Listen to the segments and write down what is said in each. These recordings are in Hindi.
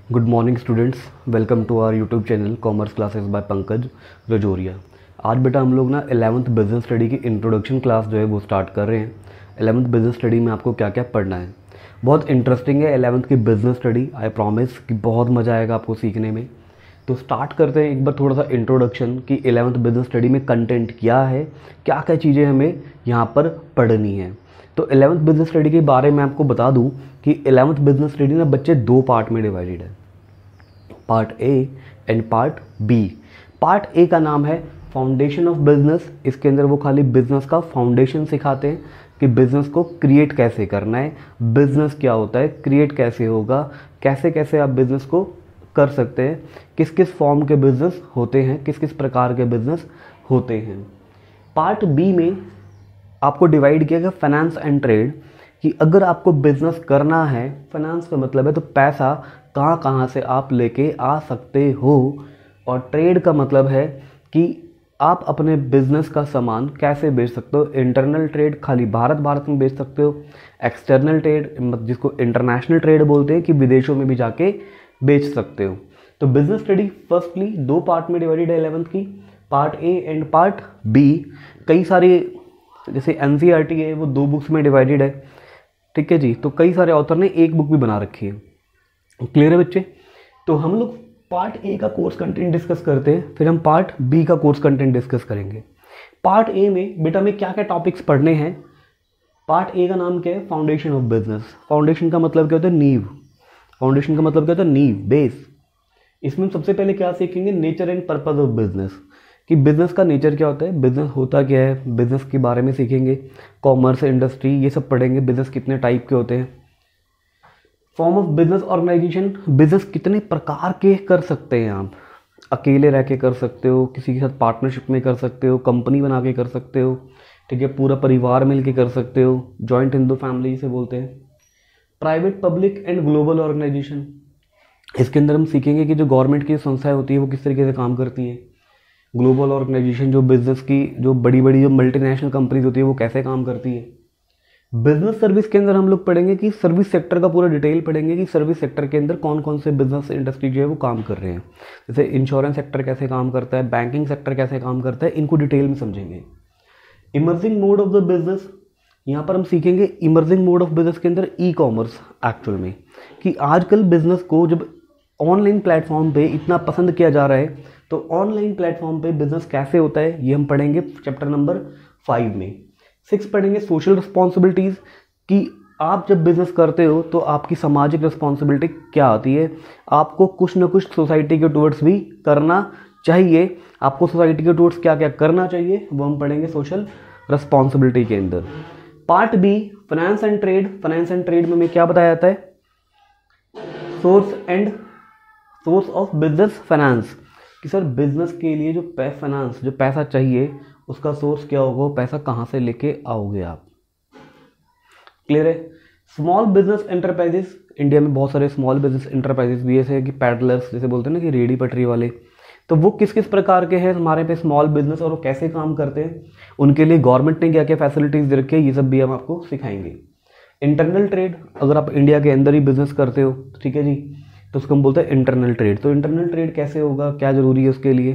Good morning students, welcome to our YouTube channel commerce classes by Pankaj Rajauria. आज बेटा हम लोग ना 11th बिजनेस स्टडी की इंट्रोडक्शन क्लास जो है वो स्टार्ट कर रहे हैं। 11th बिजनेस स्टडी में आपको क्या क्या पढ़ना है, बहुत इंटरेस्टिंग है 11th की बिजनेस स्टडी। आई प्रॉमिस कि बहुत मज़ा आएगा आपको सीखने में। तो स्टार्ट करते हैं एक बार थोड़ा सा इंट्रोडक्शन कि 11th बिजनेस स्टडी में कंटेंट क्या है, क्या क्या चीज़ें हमें यहाँ पर पढ़नी है। तो 11th बिजनेस स्टडी के बारे में आपको बता दूं कि 11th बिजनेस स्टडी ना बच्चे दो पार्ट में डिवाइडेड है, part A and part B. Part A का नाम है फाउंडेशन ऑफ बिजनेस। इसके अंदर वो खाली बिजनेस का फाउंडेशन सिखाते हैं कि बिजनेस को क्रिएट कैसे करना है, बिजनेस क्या होता है, क्रिएट कैसे होगा, कैसे कैसे आप बिजनेस को कर सकते हैं, किस किस फॉर्म के बिजनेस होते हैं, किस किस प्रकार के बिजनेस होते हैं। पार्ट बी में आपको डिवाइड किया गया फाइनेंस एंड ट्रेड, कि अगर आपको बिजनेस करना है, फाइनेंस का मतलब है तो पैसा कहाँ कहाँ से आप लेके आ सकते हो, और ट्रेड का मतलब है कि आप अपने बिजनेस का सामान कैसे बेच सकते हो। इंटरनल ट्रेड खाली भारत में बेच सकते हो, एक्सटर्नल ट्रेड जिसको इंटरनेशनल ट्रेड बोलते हैं कि विदेशों में भी जाके बेच सकते हो। तो बिजनेस स्टडी फर्स्टली दो पार्ट में डिवाइडेड है 11th की, part A and part B. कई सारे जैसे एनसीईआरटी है वो दो बुक्स में डिवाइडेड है, ठीक है जी। तो कई सारे ऑथर ने एक बुक भी बना रखी है। क्लियर है बच्चे? तो हम लोग पार्ट ए का कोर्स कंटेंट डिस्कस करते हैं, फिर हम पार्ट बी का कोर्स कंटेंट डिस्कस करेंगे। पार्ट ए में बेटा में क्या क्या टॉपिक्स पढ़ने हैं। पार्ट ए का नाम क्या है? Foundation of business. फाउंडेशन का मतलब क्या होता है? नींव। फाउंडेशन का मतलब क्या होता है? नींव, बेस। इसमें हम सबसे पहले क्या सीखेंगे? Nature and purpose of business, कि बिजनेस का नेचर क्या होता है, बिजनेस होता क्या है, बिजनेस के बारे में सीखेंगे। कॉमर्स, इंडस्ट्री, ये सब पढ़ेंगे। बिजनेस कितने टाइप के होते हैं, form of business organisation, business कितने प्रकार के कर सकते हैं आप। अकेले रह के कर सकते हो, किसी के साथ पार्टनरशिप में कर सकते हो, कंपनी बना के कर सकते हो, ठीक है, पूरा परिवार मिल के कर सकते हो, जॉइंट हिंदू फैमिली से बोलते हैं। Private, public and global organisation, इसके अंदर हम सीखेंगे कि जो गवर्नमेंट की संस्थाएं होती है वो किस तरीके से काम करती हैं। ग्लोबल ऑर्गेनाइजेशन, जो बिजनेस की जो बड़ी बड़ी जो मल्टीनेशनल कंपनीज होती है वो कैसे काम करती है। बिजनेस सर्विस के अंदर हम लोग पढ़ेंगे कि सर्विस सेक्टर का पूरा डिटेल पढ़ेंगे कि सर्विस सेक्टर के अंदर कौन कौन से बिजनेस इंडस्ट्री जो है वो काम कर रहे हैं। जैसे इंश्योरेंस सेक्टर कैसे काम करता है, बैंकिंग सेक्टर कैसे काम करता है, इनको डिटेल में समझेंगे। Emerging mode of the business, यहाँ पर हम सीखेंगे इमर्जिंग मोड ऑफ बिजनेस के अंदर ई कॉमर्स एक्चुअल में, कि आजकल बिजनेस को जब ऑनलाइन प्लेटफॉर्म पे इतना पसंद किया जा रहा है तो ऑनलाइन प्लेटफॉर्म पे बिजनेस कैसे होता है, ये हम पढ़ेंगे चैप्टर नंबर 5 में। 6 पढ़ेंगे सोशल रिस्पॉन्सिबिलिटीज़, कि आप जब बिजनेस करते हो तो आपकी सामाजिक रिस्पॉन्सिबिलिटी क्या आती है, आपको कुछ ना कुछ सोसाइटी के टुवर्ड्स भी करना चाहिए। आपको सोसाइटी के टुवर्ड्स क्या क्या करना चाहिए वो हम पढ़ेंगे सोशल रिस्पॉन्सिबिलिटी के अंदर। Part B finance and trade. Finance and trade में क्या बताया जाता है? सोर्स ऑफ बिजनेस फाइनेंस, कि सर बिजनेस के लिए जो फाइनेंस, जो पैसा चाहिए उसका सोर्स क्या होगा, पैसा कहाँ से लेके आओगे आप। क्लियर है? स्मॉल बिजनेस एंटरप्राइजेस, इंडिया में बहुत सारे स्मॉल बिजनेस एंटरप्राइजेस भी ऐसे कि पैडलर्स जैसे बोलते हैं ना, कि रेडी पटरी वाले, तो वो किस किस प्रकार के हैं हमारे पे स्मॉल बिजनेस, और वो कैसे काम करते हैं, उनके लिए गवर्नमेंट ने क्या क्या फैसिलिटीज़ दे रखी है, ये सब भी हम आपको सिखाएंगे। इंटरनल ट्रेड, अगर आप इंडिया के अंदर ही बिजनेस करते हो, ठीक है जी, तो उसको हम बोलते हैं इंटरनल ट्रेड। तो इंटरनल ट्रेड कैसे होगा, क्या ज़रूरी है उसके लिए,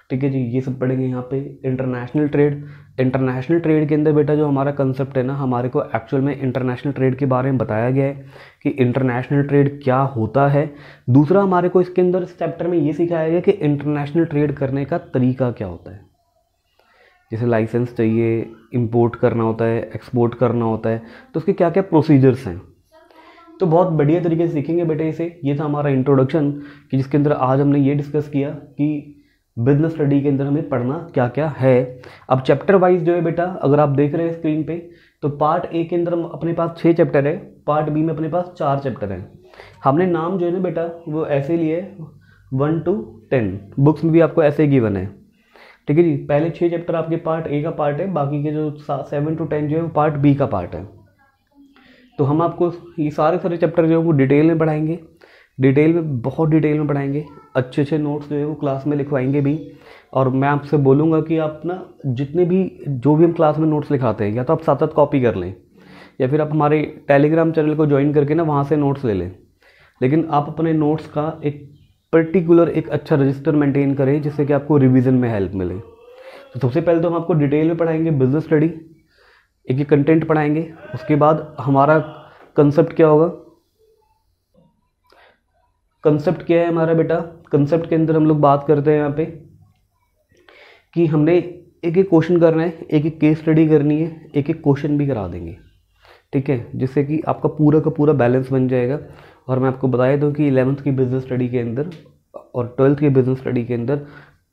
ठीक है जी, ये सब पढ़ेंगे यहाँ पे। इंटरनेशनल ट्रेड, इंटरनेशनल ट्रेड के अंदर बेटा जो हमारा कंसेप्ट है ना, हमारे को एक्चुअल में इंटरनेशनल ट्रेड के बारे में बताया गया है कि इंटरनेशनल ट्रेड क्या होता है। दूसरा हमारे को इसके अंदर इस चैप्टर में ये सिखाया गया कि इंटरनेशनल ट्रेड करने का तरीका क्या होता है। जैसे लाइसेंस चाहिए, इंपोर्ट करना होता है, एक्सपोर्ट करना होता है, तो उसके क्या क्या प्रोसीजर्स हैं। तो बहुत बढ़िया तरीके से सीखेंगे बेटे इसे। ये था हमारा इंट्रोडक्शन, कि जिसके अंदर आज हमने ये डिस्कस किया कि बिजनेस स्टडी के अंदर हमें पढ़ना क्या क्या है। अब चैप्टर वाइज जो है बेटा, अगर आप देख रहे हैं स्क्रीन पे, तो पार्ट ए के अंदर अपने पास 6 चैप्टर है, पार्ट बी में अपने पास 4 चैप्टर हैं। हमने नाम जो है ना बेटा वो ऐसे लिए 1 to 10, बुक्स में भी आपको ऐसे गिवन है, ठीक है जी। पहले 6 चैप्टर आपके पार्ट ए का पार्ट है, बाकी के जो 7 to 10 जो है वो पार्ट बी का पार्ट है। तो हम आपको ये सारे चैप्टर जो है वो डिटेल में पढ़ाएंगे, डिटेल में, बहुत डिटेल में पढ़ाएंगे। अच्छे अच्छे नोट्स जो है वो क्लास में लिखवाएंगे भी, और मैं आपसे बोलूँगा कि आप ना जितने भी जो भी हम क्लास में नोट्स लिखाते हैं, या तो आप साथ कॉपी कर लें, या फिर आप हमारे टेलीग्राम चैनल को ज्वाइन करके ना वहाँ से नोट्स ले लें। लेकिन आप अपने नोट्स का एक पर्टिकुलर एक अच्छा रजिस्टर मेंटेन करें जिससे कि आपको रिवीजन में हेल्प मिले। तो सबसे पहले तो हम आपको डिटेल में पढ़ाएंगे बिजनेस स्टडी, एक एक कंटेंट पढ़ाएंगे। उसके बाद हमारा कंसेप्ट क्या होगा, कंसेप्ट क्या है हमारा बेटा, कंसेप्ट के अंदर हम लोग बात करते हैं यहाँ पे कि हमने एक एक क्वेश्चन करना है, एक एक केस स्टडी करनी है, एक एक क्वेश्चन भी करा देंगे, ठीक है, जिससे कि आपका पूरा का पूरा बैलेंस बन जाएगा। और मैं आपको बताया दूँ कि 11th की बिजनेस स्टडी के अंदर और 12th की बिजनेस स्टडी के अंदर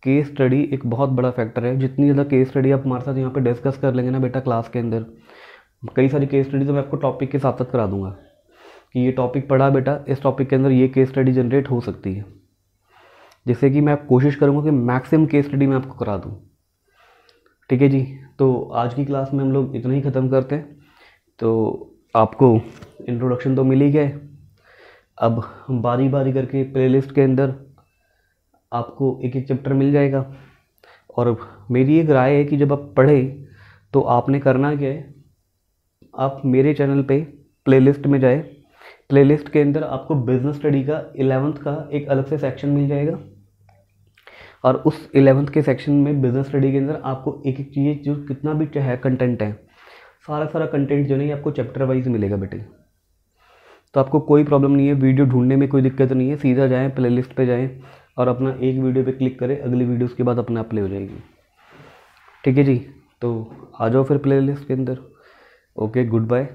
केस स्टडी एक बहुत बड़ा फैक्टर है। जितनी ज़्यादा केस स्टडी आप हमारे साथ यहाँ पे डिस्कस कर लेंगे ना बेटा क्लास के अंदर, कई सारी केस स्टडी तो मैं आपको टॉपिक के साथ साथ करा दूंगा कि ये टॉपिक पढ़ा बेटा, इस टॉपिक के अंदर ये केस स्टडी जनरेट हो सकती है, जिससे कि मैं कोशिश करूँगा कि मैक्सिमम केस स्टडी मैं आपको करा दूँ। ठीक है जी, तो आज की क्लास में हम लोग इतना ही ख़त्म करते हैं। तो आपको इंट्रोडक्शन तो मिल ही गया, अब बारी बारी करके प्लेलिस्ट के अंदर आपको एक एक चैप्टर मिल जाएगा। और मेरी एक राय है कि जब आप पढ़ें तो आपने करना क्या है, आप मेरे चैनल पे प्लेलिस्ट में जाए, प्लेलिस्ट के अंदर आपको बिजनेस स्टडी का 11th का एक अलग से सेक्शन मिल जाएगा। और उस 11th के सेक्शन में बिजनेस स्टडी के अंदर आपको एक एक चीज़ जो कितना भी है कंटेंट है, सारा कंटेंट जो नहीं आपको चैप्टर वाइज मिलेगा बेटे। तो आपको कोई प्रॉब्लम नहीं है, वीडियो ढूंढने में कोई दिक्कत नहीं है, सीधा जाएँ प्लेलिस्ट पे जाएँ और अपना एक वीडियो पे क्लिक करें, अगली वीडियो उसके बाद अपने आप प्ले हो जाएगी। ठीक है जी, तो आ जाओ फिर प्लेलिस्ट के अंदर। Okay, good bye.